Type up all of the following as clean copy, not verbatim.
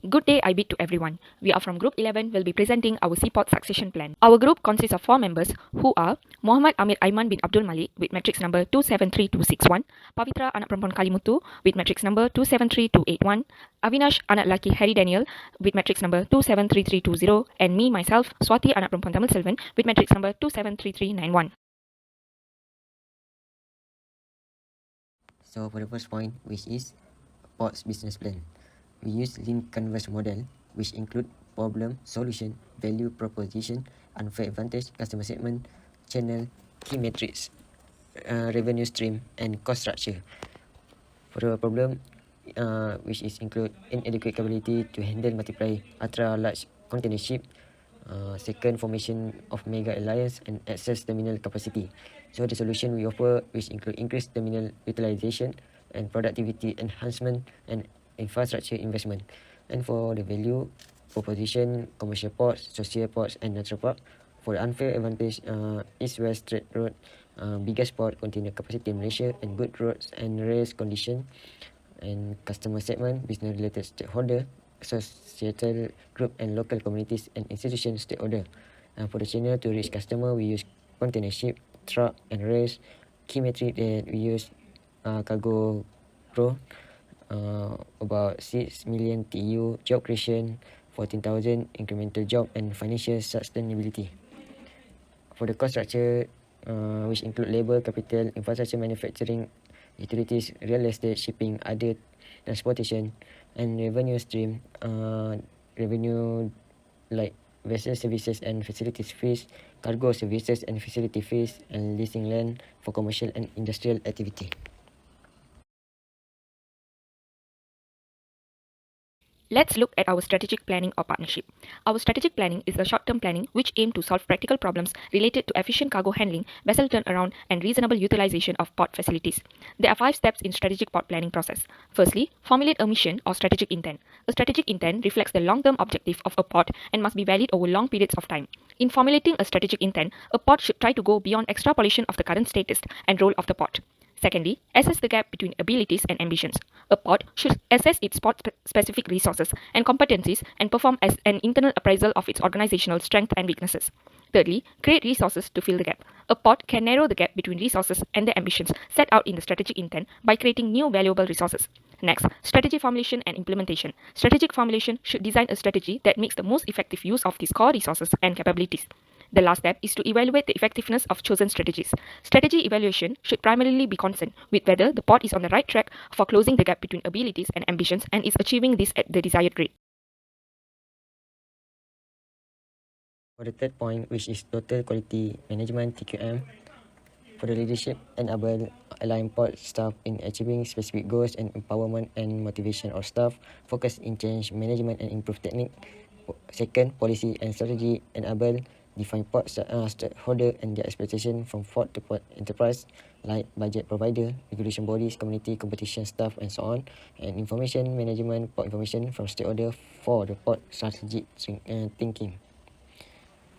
Good day, I bid to everyone. We are from Group 11, will be presenting our Seaport succession plan. Our group consists of 4 members who are Muhammad Amir Aiman bin Abdul Malik with matrix number 273261, Pavithra anak perempuan Kalimuthu with matrix number 273281, Avinaash anak lelaki Harry Daniel with matrix number 273320, and me myself Swati anak perempuan Thamilselvan with matrix number 273391. So for the first point, which is Port's business plan, we use lean canvas model, which include problem, solution, value proposition, unfair advantage, customer segment, channel, key metrics, revenue stream, and cost structure. For the problem, which is include inadequate capability to handle multiply ultra large container ship, second, formation of mega alliance and excess terminal capacity. So the solution we offer, which include increased terminal utilization and productivity enhancement and infrastructure investment. And for the value proposition, commercial ports, social ports, and natural port. For the unfair advantage, east-west trade road, biggest port, container capacity in Malaysia, and good roads and rails condition. And customer segment, business-related stakeholder, societal group, and local communities and institution stakeholder. For the channel to reach customer, we use container ship, truck, and rails. Key metric that we use cargo growth, about 6 million TEU, job creation, 14,000 incremental job, and financial sustainability. For the cost structure, which include labor, capital, infrastructure, manufacturing, utilities, real estate, shipping, other transportation, and revenue stream, revenue like vessel services and facilities fees, cargo services and facility fees, and leasing land for commercial and industrial activity. Let's look at our strategic planning or partnership. Our strategic planning is the short-term planning which aim to solve practical problems related to efficient cargo handling, vessel turnaround, and reasonable utilization of port facilities. There are 5 steps in strategic port planning process. Firstly, formulate a mission or strategic intent. A strategic intent reflects the long-term objective of a port and must be valid over long periods of time. In formulating a strategic intent, a port should try to go beyond extrapolation of the current status and role of the port. Secondly, assess the gap between abilities and ambitions. A port should assess its port-specific resources and competencies and perform as an internal appraisal of its organizational strength and weaknesses. Thirdly, create resources to fill the gap. A port can narrow the gap between resources and the ambitions set out in the strategic intent by creating new valuable resources. Next, strategy formulation and implementation. Strategic formulation should design a strategy that makes the most effective use of these core resources and capabilities. The last step is to evaluate the effectiveness of chosen strategies. Strategy evaluation should primarily be concerned with whether the port is on the right track for closing the gap between abilities and ambitions and is achieving this at the desired rate. For the third point, which is total quality management (TQM), for the leadership, enable align port staff in achieving specific goals and empowerment and motivation of staff, focus in change management and improve technique. Second, policy and strategy, enable define port stakeholder and their expectation from port to port enterprise, like budget provider, regulation bodies, community, competition staff, and so on. And information management, port information from stakeholder for the port strategic thinking.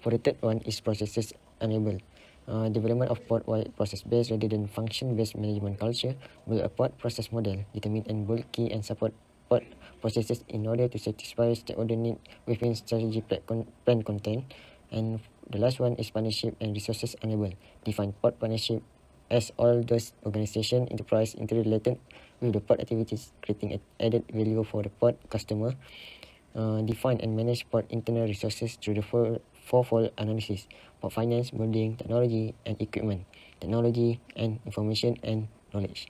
For the third one is processes enable. Development of port-wide process-based rather than function-based management culture. Build a port process model, determine and build key and support port processes in order to satisfy stakeholder need within strategy plan content. And the last one is partnership and resources enable. Define port partnership as all those organization, enterprise interrelated with the port activities, creating added value for the port customer. Define and manage port internal resources through the fourfold analysis: port finance, building, technology, and equipment, technology and information and knowledge.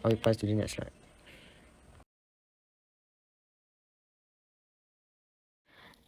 I will pass to the next slide.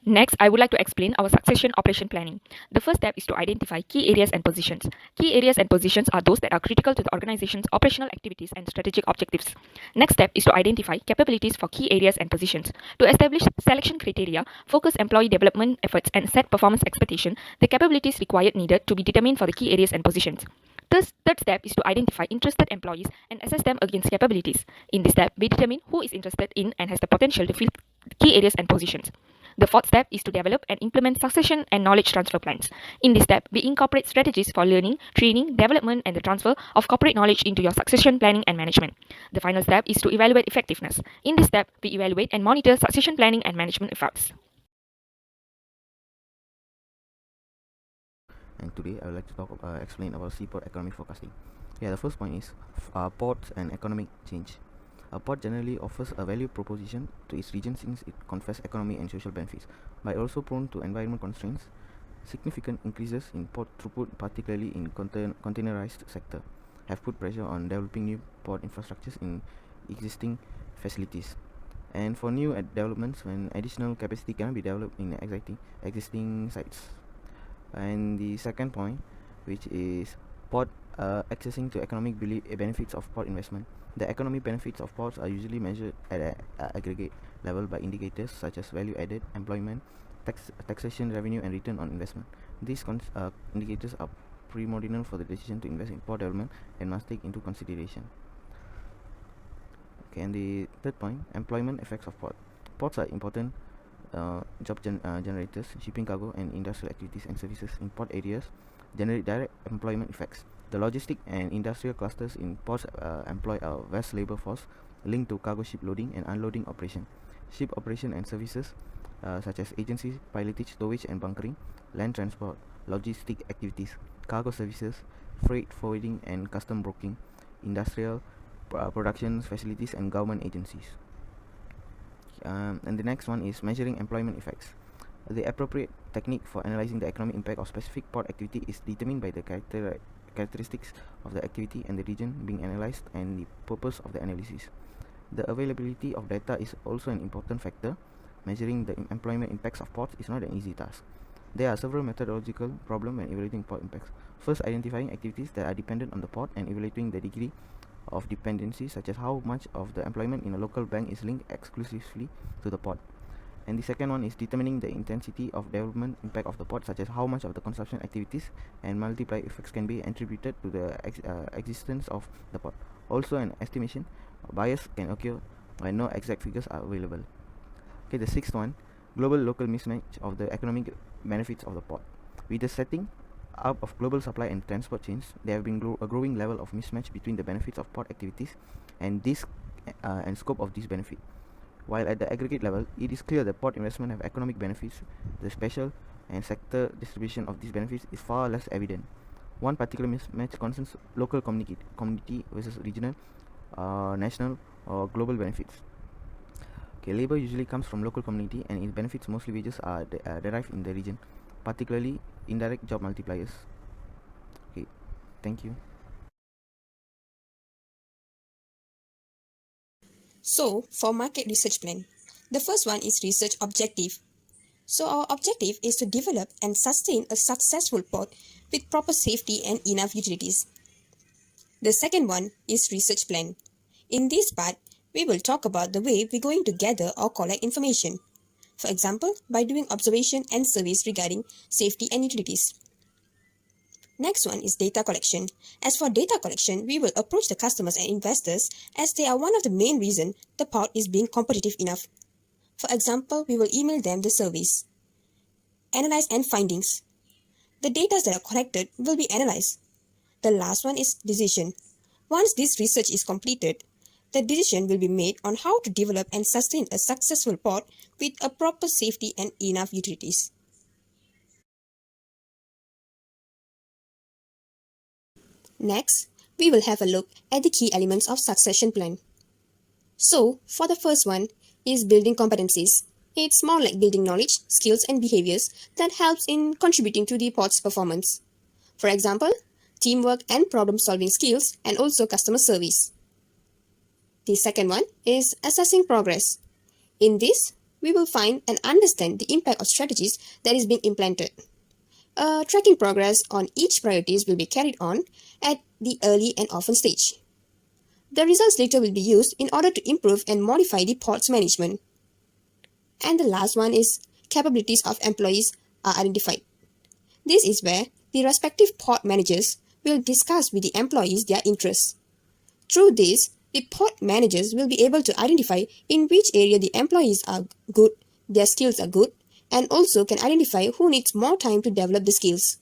Next, I would like to explain our succession operation planning. The first step is to identify key areas and positions. Key areas and positions are those that are critical to the organization's operational activities and strategic objectives. Next step is to identify capabilities for key areas and positions. To establish selection criteria, focus employee development efforts, and set performance expectation, the capabilities required needed to be determined for the key areas and positions. The third step is to identify interested employees and assess them against capabilities. In this step, we determine who is interested in and has the potential to fill key areas and positions. The fourth step is to develop and implement succession and knowledge transfer plans. In this step, we incorporate strategies for learning, training, development, and the transfer of corporate knowledge into your succession planning and management. The final step is to evaluate effectiveness. In this step, we evaluate and monitor succession planning and management efforts. And today I would like to explain about seaport economic forecasting. The first point is ports and economic change. A port generally offers a value proposition to its region since it confers economic and social benefits, but also prone to environment constraints. Significant increases in port throughput, particularly in containerized sector, have put pressure on developing new port infrastructures in existing facilities. And for new developments, when additional capacity cannot be developed in existing sites. And the second point, which is port accessing to economic benefits of port investment. The economic benefits of ports are usually measured at an aggregate level by indicators such as value added, employment, taxation revenue, and return on investment. These indicators are primordial for the decision to invest in port development and must take into consideration. And the third point, employment effects of port. Ports are important job generators. Shipping cargo and industrial activities and services in port areas generate direct employment effects. The logistic and industrial clusters in ports employ a vast labor force linked to cargo ship loading and unloading operation, ship operation and services such as agency, pilotage, towage and bunkering, land transport, logistic activities, cargo services, freight forwarding and custom broking, industrial production facilities and government agencies. And the next one is measuring employment effects. The appropriate technique for analyzing the economic impact of specific port activity is determined by the characteristics of the activity and the region being analyzed and the purpose of the analysis. The availability of data is also an important factor. Measuring the employment impacts of ports is not an easy task. There are several methodological problems when evaluating port impacts. First, identifying activities that are dependent on the port and evaluating the degree of dependency, such as how much of the employment in a local bank is linked exclusively to the port. And the second one is determining the intensity of development impact of the port, such as how much of the consumption activities and multiplier effects can be attributed to the existence of the port. Also, an estimation bias can occur when no exact figures are available. The sixth one, global-local mismatch of the economic benefits of the port. With the setting up of global supply and transport chains, there have been a growing level of mismatch between the benefits of port activities and and scope of this benefit. While at the aggregate level, it is clear that port investment have economic benefits, the special and sector distribution of these benefits is far less evident. One particular mismatch concerns local community versus regional, national, or global benefits. Labor usually comes from local community, and its benefits, mostly wages, are derived in the region, particularly indirect job multipliers. Thank you. So, for market research plan, the first one is research objective. So, our objective is to develop and sustain a successful port with proper safety and enough utilities. The second one is research plan. In this part, we will talk about the way we're going to gather or collect information. For example, by doing observation and surveys regarding safety and utilities. Next one is data collection. As for data collection, we will approach the customers and investors as they are one of the main reasons the port is being competitive enough. For example, we will email them the surveys, analyze and findings. The data that are collected will be analyzed. The last one is decision. Once this research is completed, the decision will be made on how to develop and sustain a successful port with a proper safety and enough utilities. Next, we will have a look at the key elements of succession plan. So, for the first one is building competencies. It's more like building knowledge, skills and behaviors that helps in contributing to the port's performance. For example, teamwork and problem-solving skills and also customer service. The second one is assessing progress. In this, we will find and understand the impact of strategies that is being implemented. Tracking progress on each priorities will be carried on at the early and often stage. The results later will be used in order to improve and modify the port's management. And the last one is capabilities of employees are identified. This is where the respective port managers will discuss with the employees their interests. Through this, the port managers will be able to identify in which area the employees are good, their skills are good, and also can identify who needs more time to develop the skills.